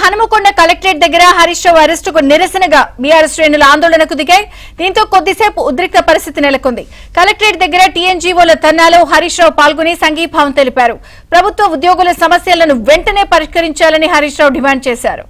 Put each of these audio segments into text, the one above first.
Hanumakonda collectorate దగ్గర హరీష్ రావు అరెస్టుకు నిరసనగా బీఆర్ఎస్ శ్రేణులు ఆందోళనకు దిగాయి. దీంతో కొద్దిసేపు ఉద్రిక్త పరిస్థితి నెలకొంది. కలెక్టరేట్ దగ్గర టీఎన్జీఓల ధర్నాలో హరీష్ రావు పాల్గొని సంఘీభావం తెలిపారు. ప్రభుత్వ ఉద్యోగుల సమస్యలను వెంటనే పరిష్కరించాలని హరీష్ రావు డిమాండ్ చేశారు.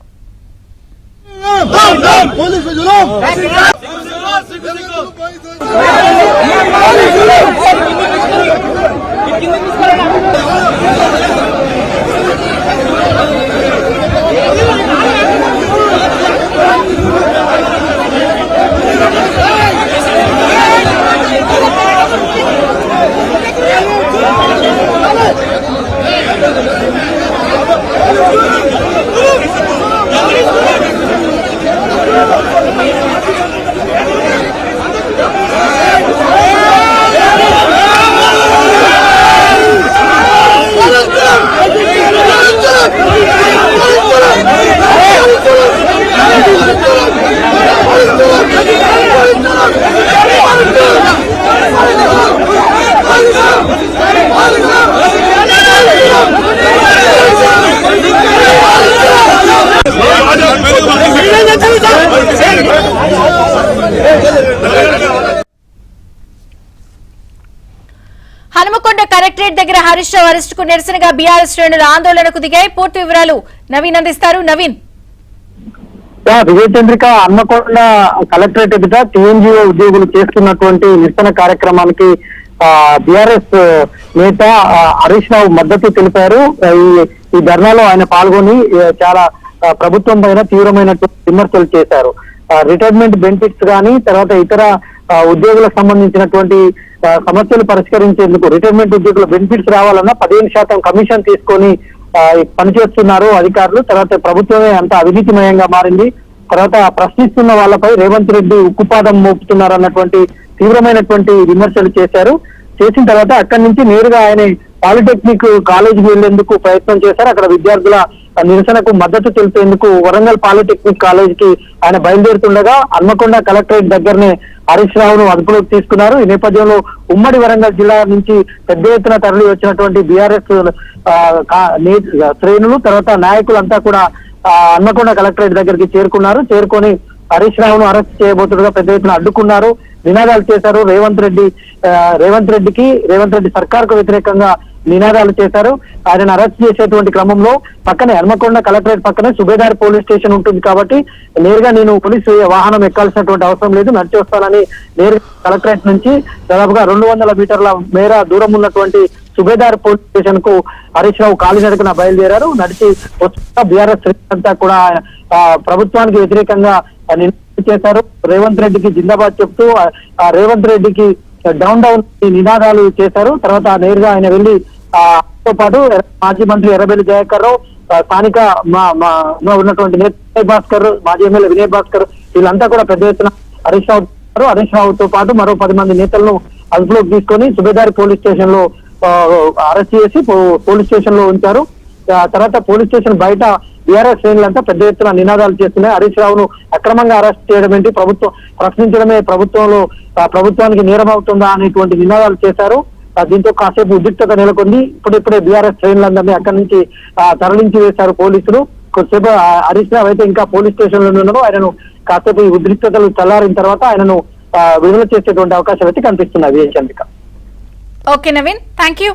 హనుమకొండ కలెక్టరేట్ దగ్గర హరీష్ రావు అరెస్టుకు నిరసనగా బీఆర్ఎస్ శ్రేణులు ఆందోళనకు దిగాయి. పూర్తి వివరాలు నవీన్ అందిస్తారు. నవీన్, విజయ చంద్రిక, హన్మకొండ కలెక్టరేట్ ఎదుట టీఎన్జీఓ ఉద్యోగులు చేస్తున్నటువంటి నిరసన కార్యక్రమానికి బీఆర్ఎస్ నేత హరీష్ రావు మద్దతు తెలిపారు. ఈ ధర్నాలో ఆయన పాల్గొని చాలా ప్రభుత్వం పైన తీవ్రమైనటువంటి విమర్శలు చేశారు. రిటైర్మెంట్ బెనిఫిట్స్ కానీ, తర్వాత ఇతర ఉద్యోగులకు సంబంధించినటువంటి సమస్యలు పరిష్కరించేందుకు రిటైర్మెంట్ ఉద్యోగుల బెనిఫిట్స్ రావాలన్నా 15% కమిషన్ తీసుకొని పనిచేస్తున్నారు అధికారులు. తర్వాత ప్రభుత్వమే అంత అవినీతిమయంగా మారింది. తర్వాత ప్రశ్నిస్తున్న వాళ్ళపై రేవంత్ రెడ్డి ఉక్కుపాదం మోపుతున్నారు అన్నటువంటి తీవ్రమైనటువంటి విమర్శలు చేశారు. చేసిన తర్వాత అక్కడి నుంచి నేరుగా ఆయన పాలిటెక్నిక్ కాలేజీకి వెళ్లేందుకు ప్రయత్నం చేశారు. అక్కడ విద్యార్థుల నిరసనకు మద్దతు తెలిపేందుకు వరంగల్ పాలిటెక్నిక్ కాలేజీకి ఆయన బయలుదేరుతుండగా హన్మకొండ కలెక్టరేట్ దగ్గరనే హరీష్ రావును అదుపులోకి తీసుకున్నారు. ఈ నేపథ్యంలో ఉమ్మడి వరంగల్ జిల్లా నుంచి పెద్ద ఎత్తున తరలి వచ్చినటువంటి బీఆర్ఎస్ శ్రేణులు, తర్వాత నాయకులంతా కూడా హన్మకొండ కలెక్టరేట్ దగ్గరికి చేరుకున్నారు. చేరుకొని హరీష్ రావును అరెస్ట్ చేయబోతుండగా పెద్ద ఎత్తున అడ్డుకున్నారు, నినాదాలు చేశారు. రేవంత్ రెడ్డి సర్కార్ కు వ్యతిరేకంగా నినాదాలు చేశారు. ఆయనను అరెస్ట్ చేసేటువంటి క్రమంలో పక్కనే హన్మకొండ కలెక్టరేట్ పక్కనే సుబేదార్ పోలీస్ స్టేషన్ ఉంటుంది కాబట్టి నేరుగా నేను పోలీసు వాహనం ఎక్కాల్సినటువంటి అవసరం లేదు, నడిచి వస్తానని నేరుగా కలెక్టరేట్ నుంచి దాదాపుగా 200 మీటర్ల మేర దూరం ఉన్నటువంటి సుబేదార్ పోలీస్ స్టేషన్ కు హరీష్ రావు కాలినడకన బయలుదేరారు. నడిచి వస్తున్న బీఆర్ఎస్ అంతా కూడా ప్రభుత్వానికి వ్యతిరేకంగా చేశారు. రేవంత్ రెడ్డికి జిందాబాద్ చెప్తూ రేవంత్ రెడ్డికి డౌన్ నినాదాలు చేశారు. తర్వాత నేరుగా ఆయన వెళ్లి తో పాటు మాజీ మంత్రి ఎర్రబెల్లి దయాకర్ రావు, స్థానిక ఉన్నటువంటి వినయ్ భాస్కర్, మాజీ ఎమ్మెల్యే వినయ్ భాస్కర్, వీళ్ళంతా కూడా పెద్ద ఎత్తున హరీష్ రావుతో పాటు మరో 10 మంది నేతలను అదుపులోకి తీసుకొని సుబేదారి పోలీస్ స్టేషన్ లో అరెస్ట్ చేసి పోలీస్ స్టేషన్ లో ఉంచారు. తర్వాత పోలీస్ స్టేషన్ బయట బీఆర్ఎస్ శ్రేణులంతా పెద్ద ఎత్తున నినాదాలు చేస్తున్నాయి. హరీష్ రావును అక్రమంగా అరెస్ట్ చేయడం ఏంటి, ప్రభుత్వం ప్రశ్నించడమే ప్రభుత్వానికి నేరం అవుతుందా అనేటువంటి నినాదాలు చేశారు. దీంతో కాసేపు ఉద్రిక్తత నెలకొంది. ఇప్పుడిప్పుడే బీఆర్ఎస్ శ్రేణులందరినీ అక్కడి నుంచి తరలించి వేశారు పోలీసులు. కొద్దిసేపు హరీష్ రావు అయితే ఇంకా పోలీస్ స్టేషన్ లో ఉన్నారు. ఆయనను కాసేపు ఈ ఉద్రిక్తతలు చల్లారిన తర్వాత ఆయనను విడుదల చేసేటువంటి అవకాశం అయితే కనిపిస్తున్నాయి. Vijaya Chandrika. Okay Naveen, thank you.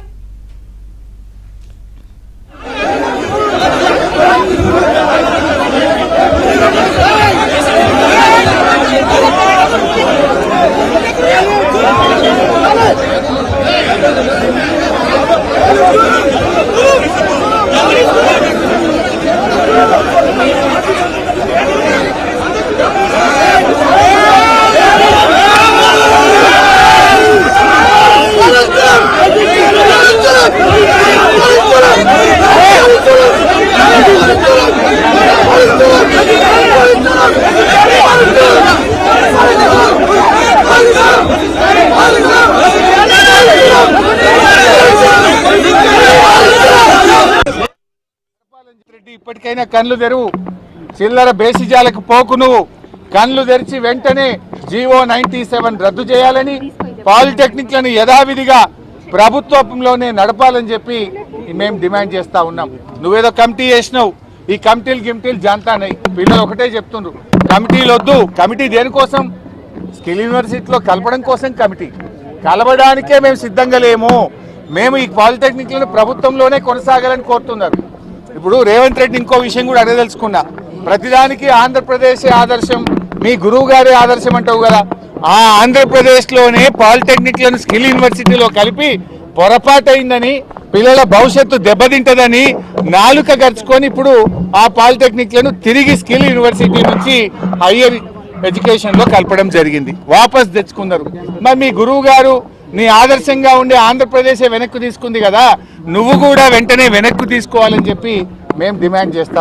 ఇప్పటికైనా కళ్ళు తెరువు, చిల్లర బేసిజాలకు పోకు. నువ్వు కళ్ళు తెరిచి వెంటనే జీవో 97 రద్దు చేయాలని, పాలిటెక్నిక్లను యథావిధిగా ప్రభుత్వంలోనే నడపాలని చెప్పి మేము డిమాండ్ చేస్తా ఉన్నాం. నువ్వేదో కమిటీ చేసినావు, ఈ కమిటీలు జాంతానాయి. పిల్లలు ఒకటే చెప్తుండ్రు, కమిటీలు వద్దు. కమిటీ దేనికోసం? స్కిల్ యూనివర్సిటీలో కలపడం కోసం కమిటీ. కలవడానికే మేము సిద్ధంగా లేము. మేము ఈ పాలిటెక్నిక్లను ప్రభుత్వంలోనే కొనసాగాలని కోరుతున్నారు. ఇప్పుడు రేవంత్ రెడ్డి ఇంకో విషయం కూడా అడగదలుచుకున్నా. ప్రతిదానికి ఆంధ్రప్రదేశ్ ఆదర్శం, మీ గురువు గారి ఆదర్శం అంటావు కదా. ఆ ఆంధ్రప్రదేశ్లోనే పాలిటెక్నిక్లను స్కిల్ యూనివర్సిటీలో కలిపి పొరపాటైందని, పిల్లల భవిష్యత్తు దెబ్బతింటదని నాలుక గరుచుకొని ఇప్పుడు ఆ పాలిటెక్నిక్లను తిరిగి స్కిల్ యూనివర్సిటీ నుంచి హయ్యర్ ఎడ్యుకేషన్లో కలపడం జరిగింది. వాపస్ తెచ్చుకున్నారు. మరి మీ గురువు గారు నీ ఆదర్శంగా ఉండే ఆంధ్రప్రదేశ్ వెనక్కు తీసుకుంది కదా, నువ్వు కూడా వెంటనే వెనక్కు తీసుకోవాలని చెప్పి మేము డిమాండ్ చేస్తాం.